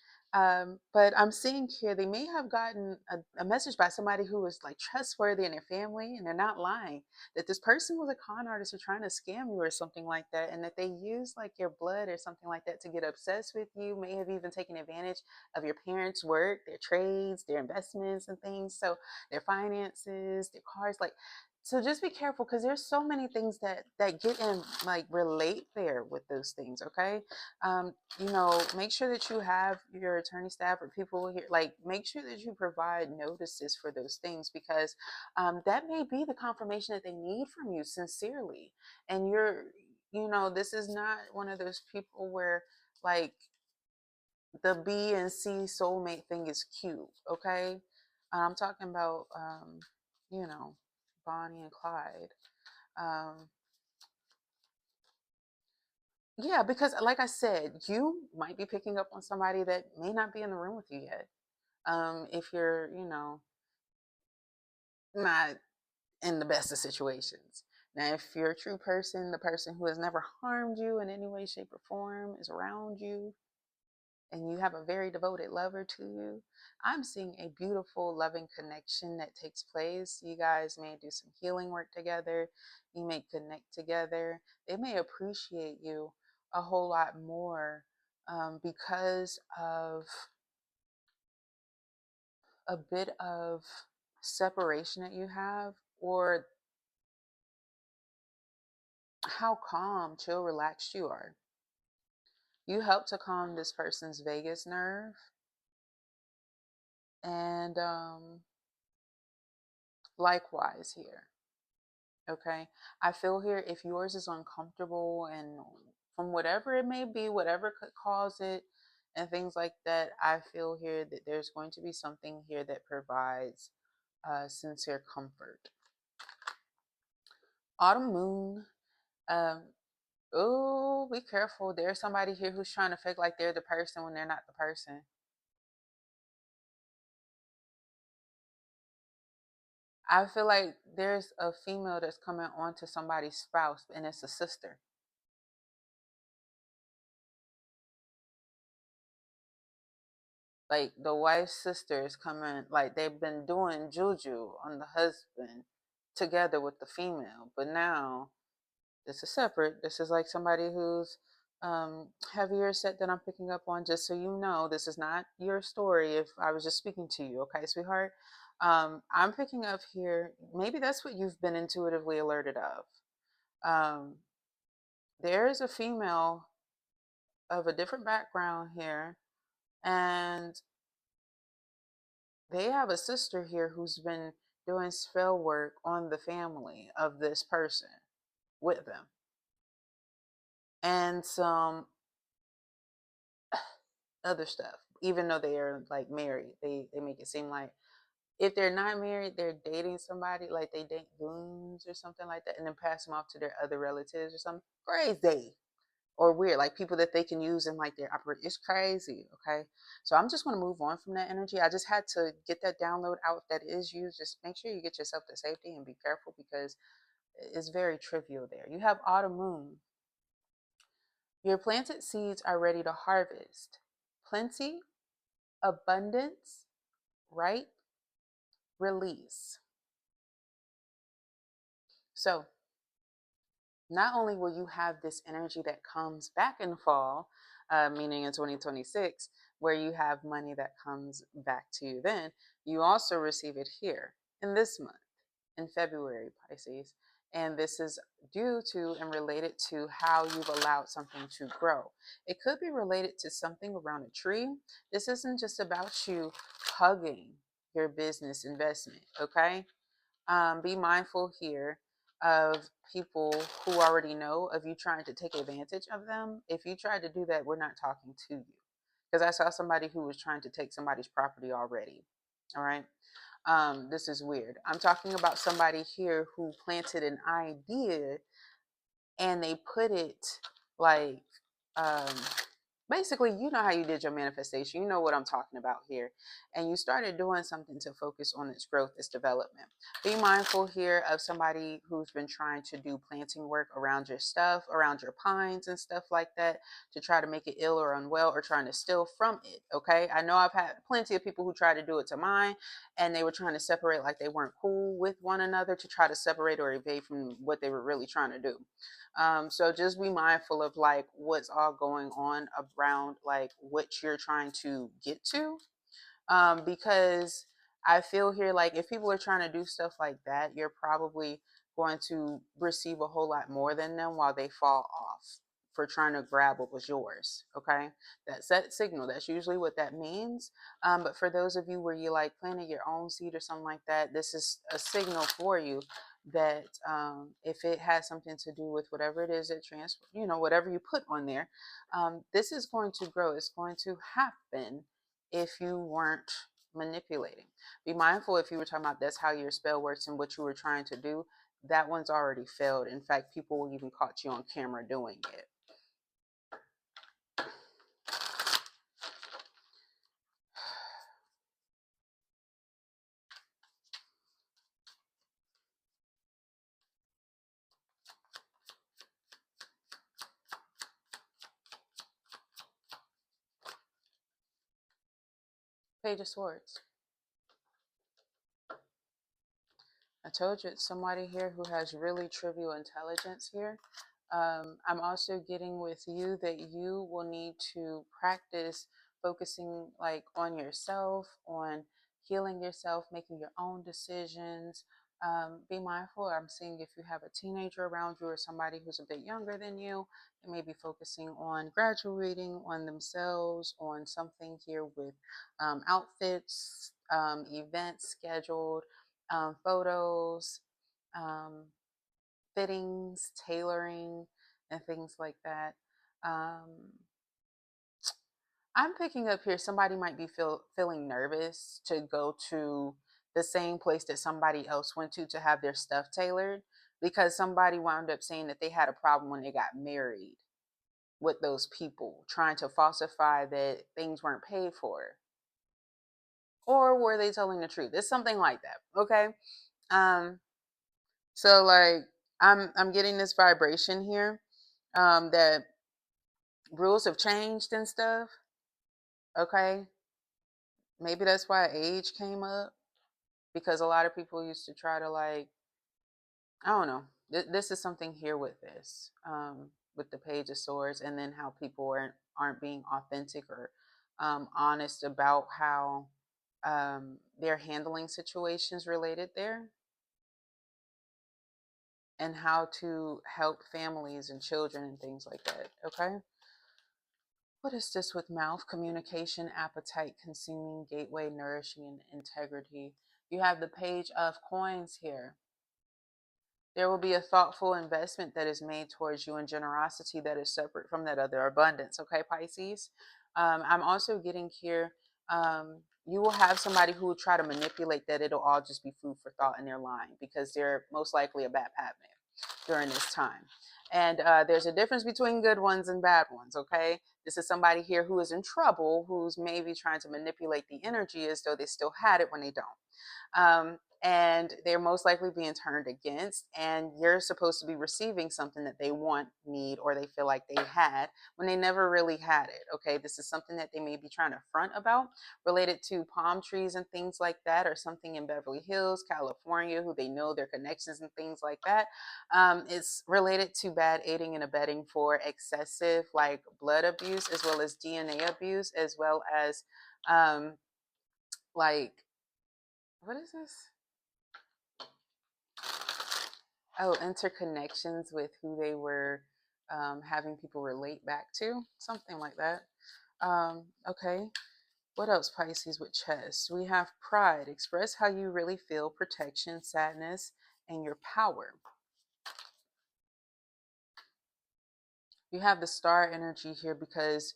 But I'm seeing here they may have gotten a message by somebody who was like trustworthy in their family, and they're not lying, that this person was a con artist or trying to scam you or something like that, and that they used like your blood or something like that to get obsessed with you, may have even taken advantage of your parents' work, their trades, their investments and things. So their finances, their cars, like, so just be careful, because there's so many things that get in like relate there with those things. Okay. Make sure that you have your attorney staff or people here, like make sure that you provide notices for those things, because that may be the confirmation that they need from you sincerely. And this is not one of those people where like the B and C soulmate thing is cute, okay? I'm talking about, you know, Bonnie and Clyde. Um, yeah, because like I said, you might be picking up on somebody that may not be in the room with you yet. If you're, not in the best of situations. Now, if you're a true person, the person who has never harmed you in any way, shape, or form is around you, and you have a very devoted lover to you, I'm seeing a beautiful, loving connection that takes place. You guys may do some healing work together. You may connect together. They may appreciate you a whole lot more because of a bit of separation that you have, or how calm, chill, relaxed you are. You help to calm this person's vagus nerve. And likewise here. Okay. I feel here if yours is uncomfortable and from whatever it may be, whatever could cause it, and things like that, I feel here that there's going to be something here that provides sincere comfort. Autumn moon. Um, oh, be careful. There's somebody here who's trying to fake like they're the person when they're not the person. I feel like there's a female that's coming on to somebody's spouse, and it's a sister. Like the wife's sister is coming, like they've been doing juju on the husband together with the female, but now this is separate. This is like somebody who's heavier set that I'm picking up on. Just so you know, this is not your story. If I was just speaking to you, okay, sweetheart. I'm picking up here. Maybe that's what you've been intuitively alerted of. Um, there is a female of a different background here, and they have a sister here who's been doing spell work on the family of this person with them. And some other stuff. Even though they are like married, they make it seem like if they're not married, they're dating somebody, like they date goons or something like that, and then pass them off to their other relatives or something. Crazy or weird, like people that they can use in like their operate. It's crazy. Okay, so I'm just going to move on from that energy. I just had to get that download out. That is you. Just make sure you get yourself to safety and be careful because it's very trivial there. You have autumn moon. Your planted seeds are ready to harvest. Plenty, abundance, right? Release. So not only will you have this energy that comes back in fall, meaning in 2026, where you have money that comes back to you, then you also receive it here in this month, in February, Pisces. And this is due to and related to how you've allowed something to grow. It could be related to something around a tree. This isn't just about you hugging your business investment, okay? Be mindful here of people who already know of you trying to take advantage of them. If you try to do that, we're not talking to you. Because I saw somebody who was trying to take somebody's property already. All right. This is weird. I'm talking about somebody here who planted an idea and they put it like um, basically, you know how you did your manifestation. You know what I'm talking about here. And you started doing something to focus on its growth, its development. Be mindful here of somebody who's been trying to do planting work around your stuff, around your pines and stuff like that, to try to make it ill or unwell or trying to steal from it. Okay. I know I've had plenty of people who tried to do it to mine and they were trying to separate like they weren't cool with one another to try to separate or evade from what they were really trying to do. So just be mindful of like what's all going on around like what you're trying to get to. Because I feel here like if people are trying to do stuff like that, you're probably going to receive a whole lot more than them while they fall off for trying to grab what was yours. Okay, that's that signal. That's usually what that means. But for those of you where you like planting your own seed or something like that, this is a signal for you that if it has something to do with whatever it is that transfer, whatever you put on there, this is going to grow. It's going to happen if you weren't manipulating. Be mindful if you were talking about that's how your spell works and what you were trying to do. That one's already failed. In fact, people even caught you on camera doing it. Page of Swords. I told you it's somebody here who has really trivial intelligence here. I'm also getting with you that you will need to practice focusing like on yourself, on healing yourself, making your own decisions. Be mindful. I'm seeing if you have a teenager around you or somebody who's a bit younger than you, they may be focusing on graduating, on themselves, on something here with outfits, events scheduled, photos, um, fittings, tailoring, and things like that. Um, I'm picking up here somebody might be feeling nervous to go to the same place that somebody else went to have their stuff tailored because somebody wound up saying that they had a problem when they got married with those people, trying to falsify that things weren't paid for. Or were they telling the truth? It's something like that. Okay. Um, so like I'm getting this vibration here that rules have changed and stuff. Okay. Maybe that's why age came up because a lot of people used to try to like, I don't know. This is something here with the Page of Swords, and then how people aren't being authentic or honest about how they're handling situations related there, and how to help families and children and things like that. Okay. What is this with mouth? Communication, appetite, consuming, gateway, nourishing, and integrity. You have the Page of Coins here. There will be a thoughtful investment that is made towards you and generosity that is separate from that other abundance. Okay, Pisces. I'm also getting here, you will have somebody who will try to manipulate that it'll all just be food for thought, and they're lying because they're most likely a bad man during this time. And there's a difference between good ones and bad ones. Okay, this is somebody here who is in trouble, who's maybe trying to manipulate the energy as though they still had it when they don't. And they're most likely being turned against, and you're supposed to be receiving something that they want, need, or they feel like they had when they never really had it. Okay, this is something that they may be trying to front about, related to palm trees and things like that, or something in Beverly Hills, California, who they know their connections and things like that. It's related to bad aiding and abetting for excessive like blood abuse, as well as DNA abuse, as well as like, what is this? Oh, interconnections with who they were having people relate back to, something like that. Okay, what else, Pisces, with chess? We have pride, express how you really feel, protection, sadness, and your power. You have the star energy here because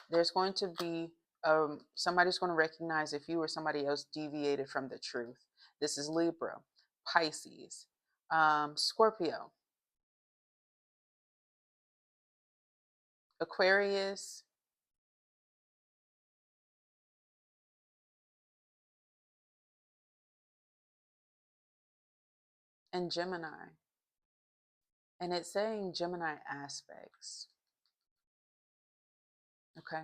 there's going to be somebody's going to recognize if you or somebody else deviated from the truth. This is Libra, Pisces, Scorpio, Aquarius, and Gemini. And it's saying Gemini aspects. Okay.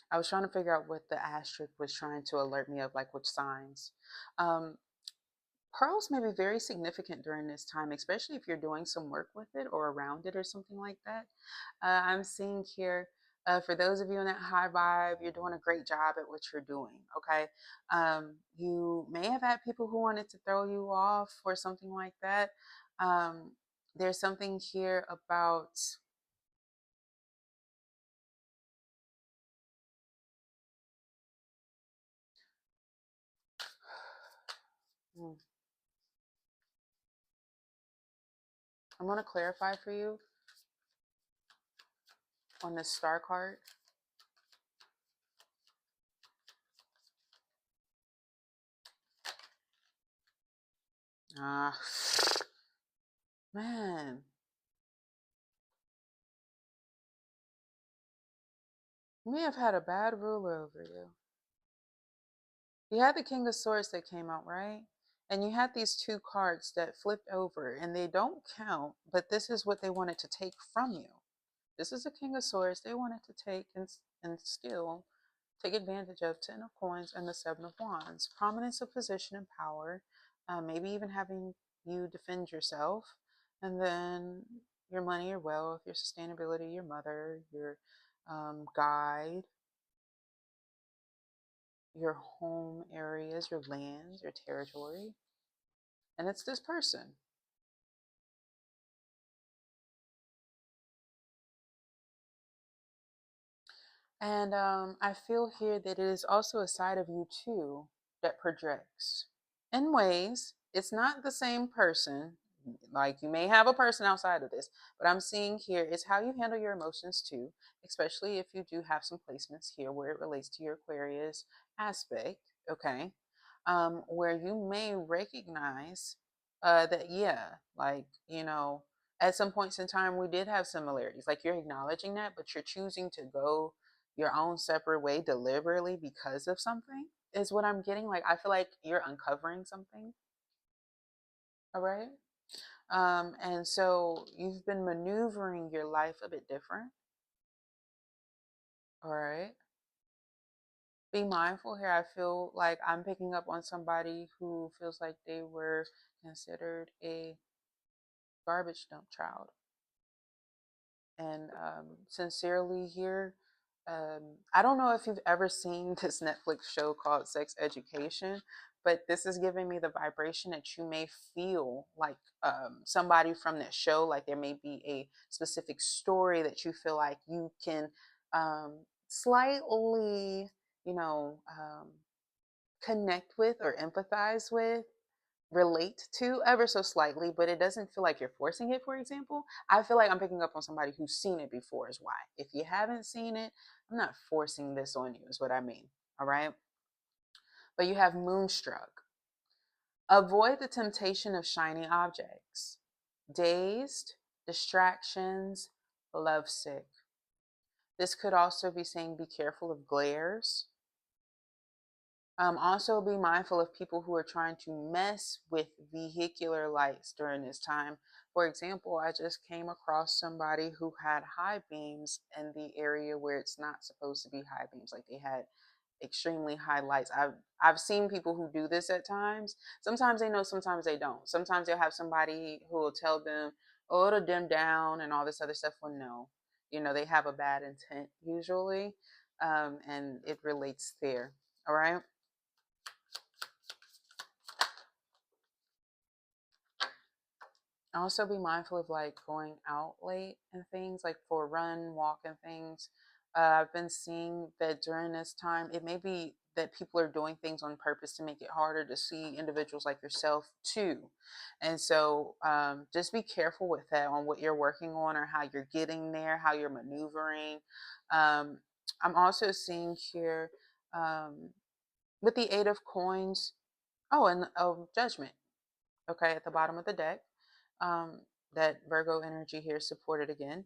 I was trying to figure out what the asterisk was trying to alert me of, like which signs. Um, Pearls may be very significant during this time, especially if you're doing some work with it or around it or something like that. I'm seeing here, for those of you in that high vibe, you're doing a great job at what you're doing. Okay. You may have had people who wanted to throw you off or something like that. Um, there's something here about, hmm, I'm going to clarify for you on this star card. Ah, man. You may have had a bad ruler over you. You had the King of Swords that came out, right? And you had these two cards that flipped over, and they don't count, but this is what they wanted to take from you. This is the King of Swords they wanted to take and steal. Take advantage of Ten of Coins and the Seven of Wands. Prominence of position and power, maybe even having you defend yourself. And then your money, your wealth, your sustainability, your mother, your guide, your home areas, your lands, your territory. And it's this person. And I feel here that it is also a side of you too that projects in ways. It's not the same person. Like you may have a person outside of this, but I'm seeing here is how you handle your emotions too, especially if you do have some placements here where it relates to your Aquarius aspect. Okay. Where you may recognize that, yeah, like, at some points in time, we did have similarities. Like you're acknowledging that, but you're choosing to go your own separate way deliberately because of something is what I'm getting. Like I feel like you're uncovering something. All right. And so you've been maneuvering your life a bit different. All right. Be mindful here. I feel like I'm picking up on somebody who feels like they were considered a garbage dump child. And sincerely here, I don't know if you've ever seen this Netflix show called Sex Education, but this is giving me the vibration that you may feel like somebody from that show. Like there may be a specific story that you feel like you can slightly, you know, um, connect with or empathize with, relate to ever so slightly, but it doesn't feel like you're forcing it. For example, I feel like I'm picking up on somebody who's seen it before, is why. If you haven't seen it, I'm not forcing this on you, is what I mean. All right. But you have Moonstruck. Avoid the temptation of shiny objects, dazed, distractions, lovesick. This could also be saying be careful of glares. Also, be mindful of people who are trying to mess with vehicular lights during this time. For example, I just came across somebody who had high beams in the area where it's not supposed to be high beams. Like they had extremely high lights. I've seen people who do this at times. Sometimes they know, sometimes they don't. Sometimes they'll have somebody who will tell them, "Oh, it'll dim down," and all this other stuff. Well, no, they have a bad intent usually, and it relates there. All right. Also be mindful of like going out late and things like for a run, walk and things. I've been seeing that during this time, it may be that people are doing things on purpose to make it harder to see individuals like yourself too. And so just be careful with that on what you're working on or how you're getting there, how you're maneuvering. Um, I'm also seeing here um, with the Eight of Coins, oh, and Judgment, okay, at the bottom of the deck. um, that Virgo energy here supported again.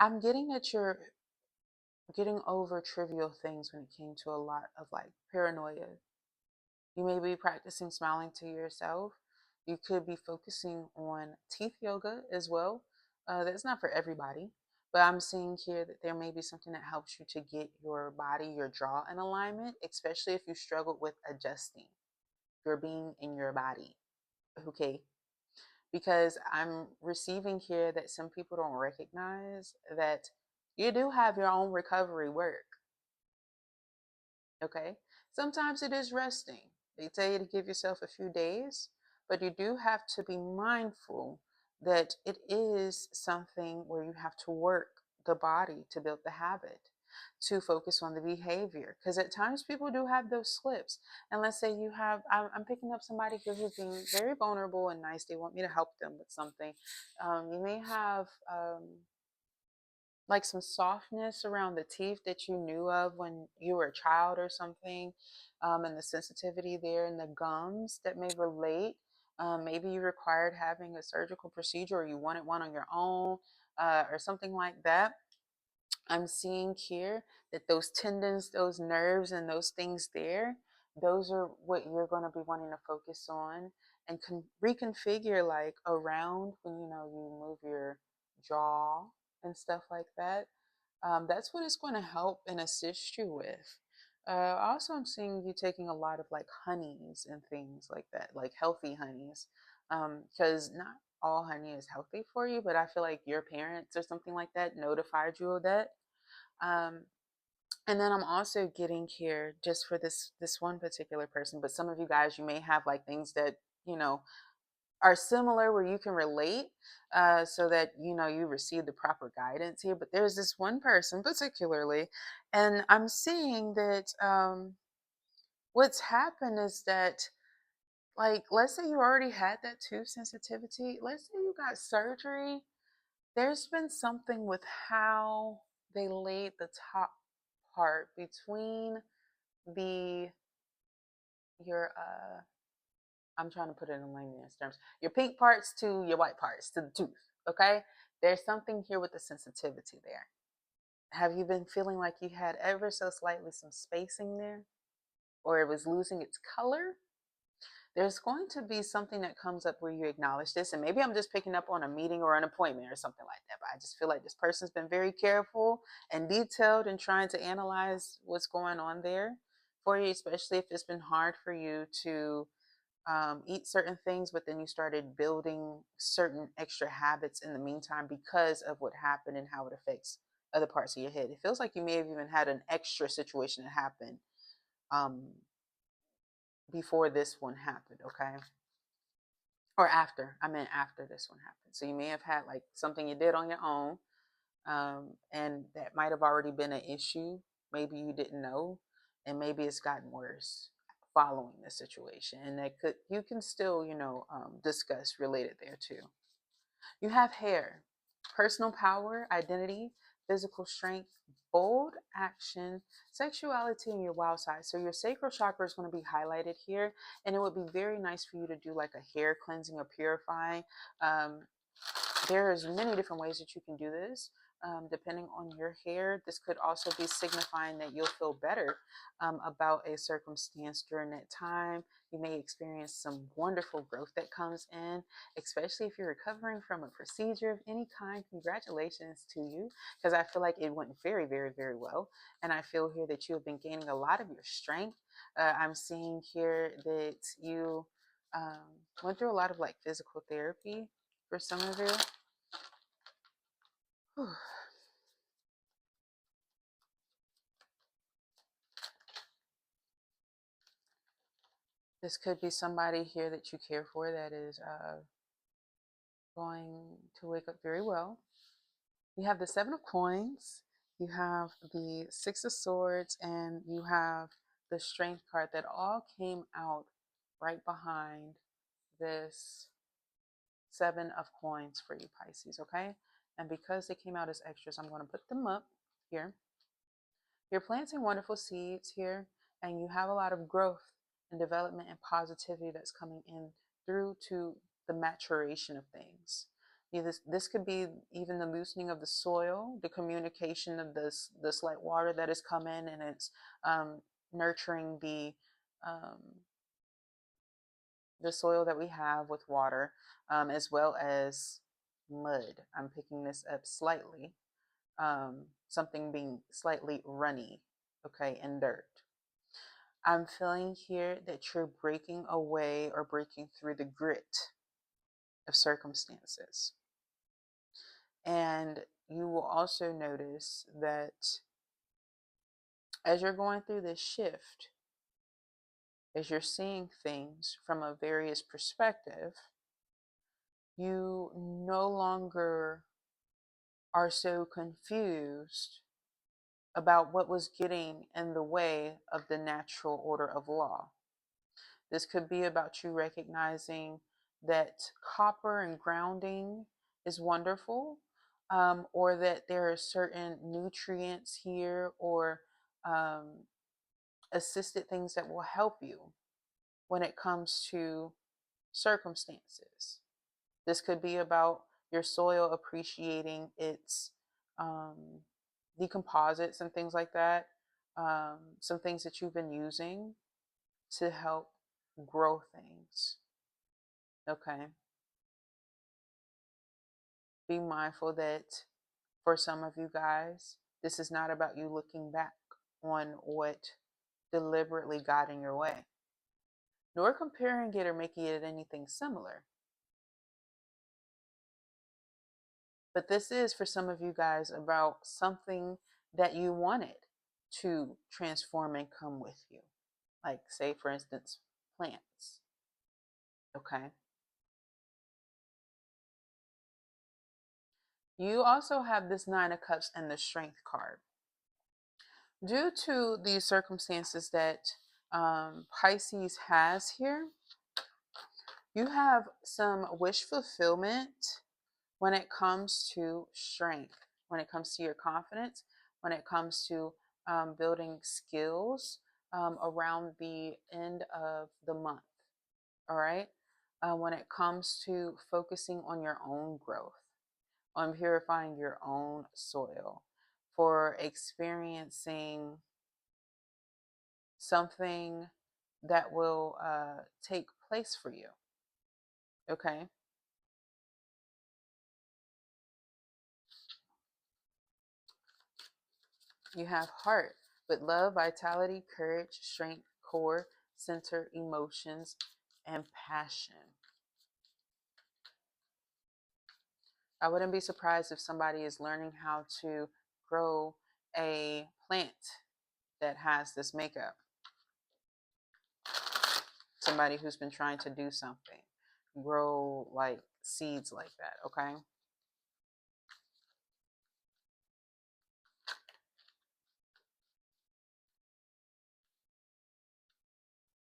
I'm getting that you're getting over trivial things when it came to a lot of like paranoia. You may be practicing smiling to yourself. You could be focusing on teeth yoga as well. That's not for everybody, but I'm seeing here that there may be something that helps you to get your body, your jaw in alignment, especially if you struggled with adjusting your being in your body. Okay, because I'm receiving here that some people don't recognize that you do have your own recovery work. Okay. Sometimes it is resting. They tell you to give yourself a few days, but you do have to be mindful that it is something where you have to work the body to build the habit, to focus on the behavior. Because at times people do have those slips. And let's say you have, I'm picking up somebody who's being very vulnerable and nice. They want me to help them with something. You may have, like some softness around the teeth that you knew of when you were a child or something, and the sensitivity there in the gums that may relate. Maybe you required having a surgical procedure or you wanted one on your own, or something like that. I'm seeing here that those tendons, those nerves, and those things there, those are what you're going to be wanting to focus on and reconfigure like around when you move your jaw and stuff like that. That's what it's going to help and assist you with. Also, I'm seeing you taking a lot of like honeys and things like that, like healthy honeys. Because not all honey is healthy for you, but I feel like your parents or something like that notified you of that. Um, and then I'm also getting here just for this one particular person, but some of you guys, you may have like things that you know are similar where you can relate, so that you receive the proper guidance here. But there's this one person particularly, and I'm seeing that what's happened is that, like, let's say you already had that tooth sensitivity, let's say you got surgery, there's been something with how they laid the top part between the your I'm trying to put it in layman's terms, your pink parts to your white parts to the tooth. Okay, there's something here with the sensitivity there. Have you been feeling like you had ever so slightly some spacing there, or it was losing its color? There's going to be something that comes up where you acknowledge this, and maybe I'm just picking up on a meeting or an appointment or something like that, but I just feel like this person's been very careful and detailed in trying to analyze what's going on there for you, especially if it's been hard for you to eat certain things, but then you started building certain extra habits in the meantime because of what happened and how it affects other parts of your head. It feels like you may have even had an extra situation that happened um, before this one happened, okay? Or after. I meant after this one happened. So you may have had like something you did on your own, and that might have already been an issue. Maybe you didn't know, and maybe it's gotten worse following the situation, and that could you can still discuss related there too. You have hair, personal power, identity, physical strength, bold action, sexuality, and your wild side. So your sacral chakra is going to be highlighted here, and it would be very nice for you to do like a hair cleansing or purifying. Um, there's many different ways that you can do this. Depending on your hair, this could also be signifying that you'll feel better about a circumstance during that time. You may experience some wonderful growth that comes in, especially if you're recovering from a procedure of any kind. Congratulations to you, because I feel like it went very, very, very well. And I feel here that you have been gaining a lot of your strength. I'm seeing here that you went through a lot of like physical therapy for some of you. Whew. This could be somebody here that you care for that is going to wake up very well. You have the Seven of Coins, you have the Six of Swords, and you have the Strength card that all came out right behind this Seven of Coins for you, Pisces, okay? And because they came out as extras, I'm going to put them up here. You're planting wonderful seeds here, and you have a lot of growth and development and positivity that's coming in through to the maturation of things. This could be even the loosening of the soil, the communication of the slight water that has come in, and it's nurturing um, the soil that we have with water, as well as mud. I'm picking this up slightly, something being slightly runny, okay, and dirt. I'm feeling here that you're breaking away or breaking through the grit of circumstances. And you will also notice that as you're going through this shift, as you're seeing things from a various perspective, you no longer are so confused about what was getting in the way of the natural order of law. This could be about you recognizing that copper and grounding is wonderful, or that there are certain nutrients here or assisted things that will help you when it comes to circumstances. This could be about your soil appreciating its um, decomposites and things like that. Some things that you've been using to help grow things. Okay. Be mindful that for some of you guys, this is not about you looking back on what deliberately got in your way, nor comparing it or making it anything similar. But this is, for some of you guys, about something that you wanted to transform and come with you. Like, say, for instance, plants. Okay. You also have this Nine of Cups and the Strength card. Due to these circumstances that Pisces has here, you have some wish fulfillment when it comes to strength, when it comes to your confidence, when it comes to building skills around the end of the month. All right. When it comes to focusing on your own growth, on purifying your own soil, for experiencing something that will take place for you. Okay. You have heart with love, vitality, courage, strength, core, center, emotions, and passion. I wouldn't be surprised if somebody is learning how to grow a plant that has this makeup. Somebody who's been trying to do something, grow like seeds like that, okay?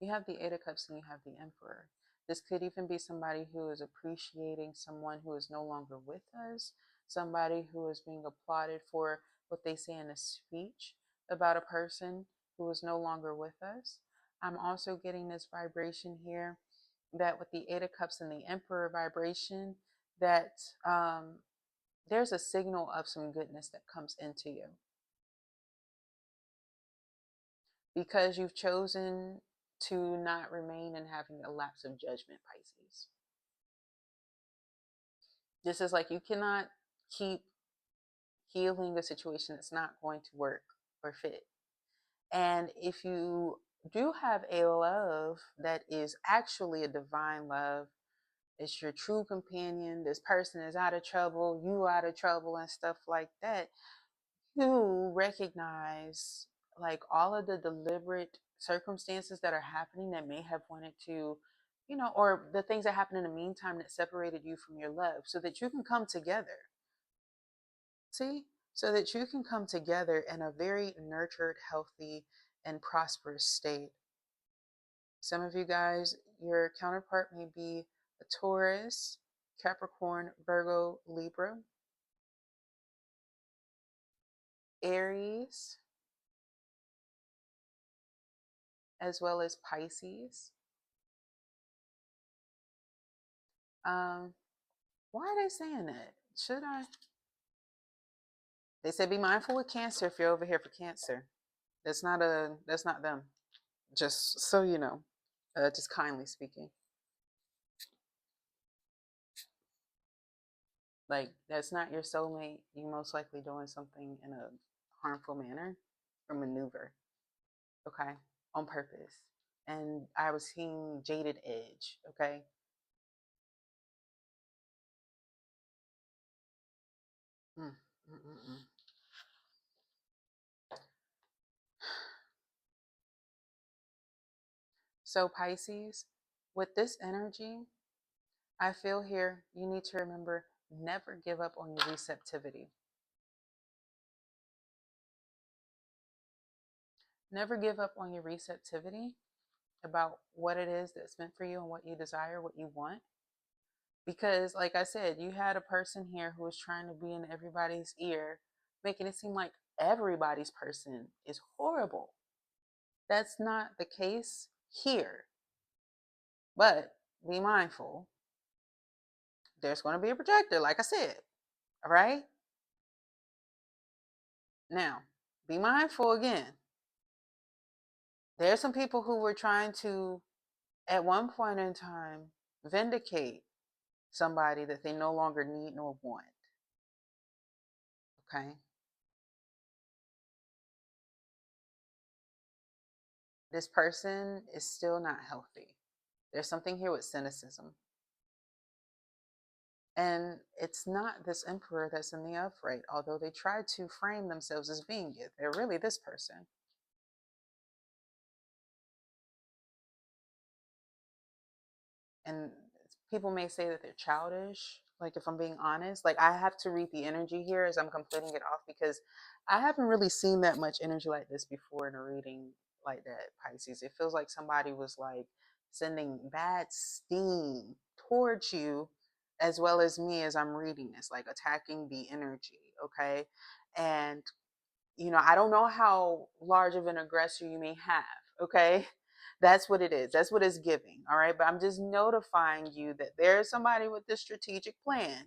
You have the Eight of Cups and you have the Emperor. This could even be somebody who is appreciating someone who is no longer with us, somebody who is being applauded for what they say in a speech about a person who is no longer with us. I'm also getting this vibration here that with the Eight of Cups and the Emperor vibration, that there's a signal of some goodness that comes into you. Because you've chosen to not remain in having a lapse of judgment, Pisces. This is like you cannot keep healing a situation that's not going to work or fit. And if you do have a love that is actually a divine love, it's your true companion, this person is out of trouble, you out of trouble, and stuff like that, you recognize like all of the deliberate circumstances that are happening that may have wanted to, or the things that happened in the meantime that separated you from your love so that you can come together. See? So that you can come together in a very nurtured, healthy, and prosperous state. Some of you guys, your counterpart may be a Taurus, Capricorn, Virgo, Libra, Aries, as well as Pisces. Why are they saying that? Should I? They said be mindful with Cancer if you're over here for Cancer. That's not them. Just so you know. Just kindly speaking. Like, that's not your soulmate. You most likely doing something in a harmful manner or maneuver. Okay? On purpose. And I was seeing jaded edge, okay? Mm, mm, mm, mm. So Pisces, with this energy, I feel here you need to remember never give up on your receptivity. Never give up on your receptivity about what it is that's meant for you and what you desire, what you want. Because, like I said, you had a person here who was trying to be in everybody's ear, making it seem like everybody's person is horrible. That's not the case here. But be mindful. There's going to be a projector, like I said. All right? Now, be mindful again. There's some people who were trying to, at one point in time, vindicate somebody that they no longer need nor want. Okay? this person is still not healthy. There's something here with cynicism. And it's not this emperor that's in the upright, although they try to frame themselves as being it. They're really this person. And people may say that they're childish. Like, if I'm being honest, like, I have to read the energy here as I'm completing it off, because I haven't really seen that much energy like this before in a reading like that, Pisces. It feels like somebody was like sending bad steam towards you as well as me as I'm reading this, like attacking the energy. Okay. And I don't know how large of an aggressor you may have. Okay. That's what it is. That's what it's giving. All right. But I'm just notifying you that there's somebody with this strategic plan.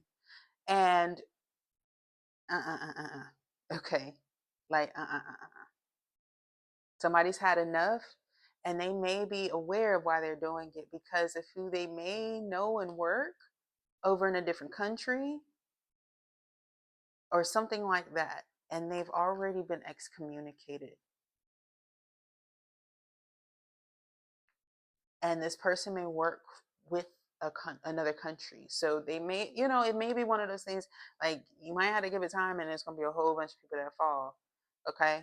And okay. Like somebody's had enough, and they may be aware of why they're doing it because of who they may know and work over in a different country or something like that. And they've already been excommunicated. And this person may work with another country, so they may, it may be one of those things, like you might have to give it time and there's going to be a whole bunch of people that fall. Okay.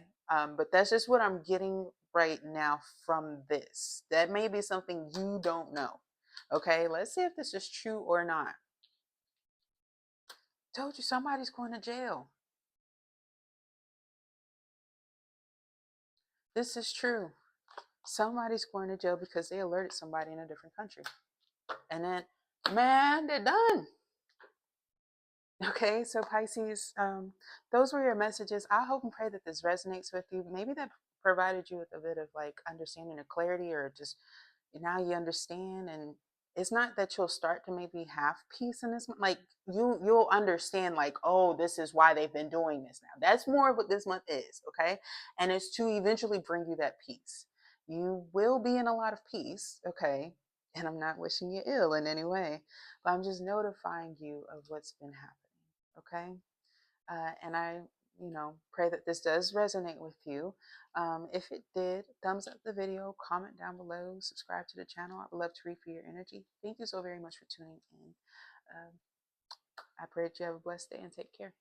But that's just what I'm getting right now from this. That may be something you don't know. Okay, let's see if this is true or not. Told you, somebody's going to jail. This is true. Somebody's going to jail because they alerted somebody in a different country, and then, man, they're done. Okay, so Pisces, those were your messages. I hope and pray that this resonates with you. Maybe that provided you with a bit of like understanding or clarity, or just now you understand. And it's not that you'll start to maybe have peace in this month. Like you'll understand, like, oh, this is why they've been doing this now. That's more of what this month is, okay? And it's to eventually bring you that peace. You will be in a lot of peace, okay? And I'm not wishing you ill in any way, but I'm just notifying you of what's been happening. Okay. And I, pray that this does resonate with you. If it did, thumbs up the video, comment down below, subscribe to the channel. I would love to read for your energy. Thank you so very much for tuning in. I pray that you have a blessed day and take care.